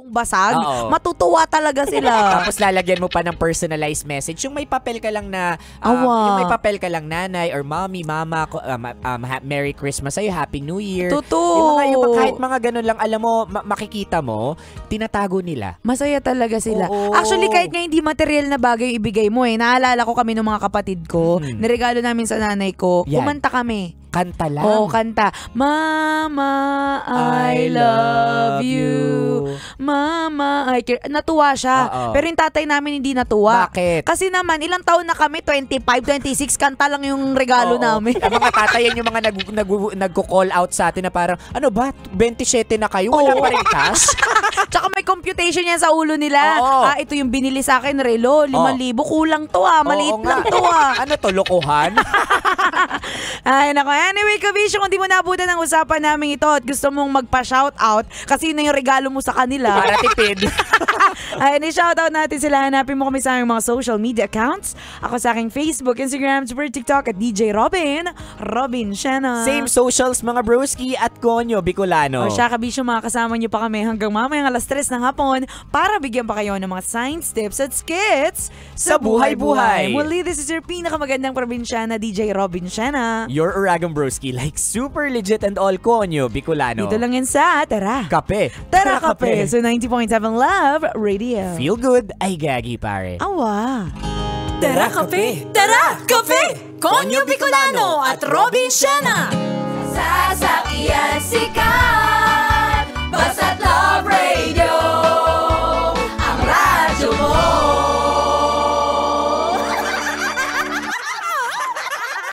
buong basag, Oo. matutuwa talaga sila. Tapos lalagyan mo pa ng personalized message. Yung may papel ka lang na, Awa. yung may papel ka lang nanay or mommy, mama, Merry Christmas sa'yo, Happy New Year. Totoo. Kahit mga ganun lang, alam mo, makikita mo, tinatago nila. Masaya talaga sila. Oo. Actually, kahit nga hindi material na bagay yung ibigay mo Naalala ko kami ng mga kapatid ko, niregalo namin sa nanay ko, Yan. kumanta kami. Kanta lang. Oo, kanta. Mama, I love you. Mama, I care. Natuwa siya. Oo. Pero yung tatay namin hindi natuwa. Bakit? Kasi naman, ilang taon na kami, 25, 26, kanta lang yung regalo Oo. namin. Ang mga tatay yan yung mga nagko-call out sa atin na parang, ano ba, 27 na kayo, wala pa rin cash? Tsaka may computation yan sa ulo nila. Oo. Ito yung binili sa akin, relo, 5,000. Kulang to maliit Oo nga. lang to Ano to, lokohan? Ay, nako. Anyway, Kabisyo, kung di mo nabutan ang usapan namin ito at gusto mong magpa-shoutout kasi yun na yung regalo mo sa kanila. Para tipid. Ay, ni-shoutout natin sila. Hanapin mo kami sa aming mga social media accounts. Ako sa aking Facebook, Instagram, Twitter, TikTok at DJ Robin Shanna. Same socials mga broski at Konyo Bicolano. O siya, Kabisyo, makakasama niyo pa kami hanggang mamayang alas 3 ng hapon para bigyan pa kayo ng mga science tips at skits Sa buhay-buhay. Muli, this is your pinakamagandang probinsyana, DJ Robin Shanna. Your Uragan broski, like super legit and all Konyo Bicolano. Dito lang yan sa Tara. Kape. Tara Kape. So 90.7 Love Radio. Feel good ay gagi pare. Awa. Tara Kape! Tara Kape! Konyo Bicolano at Robin Shanna! Sasakyan sikat.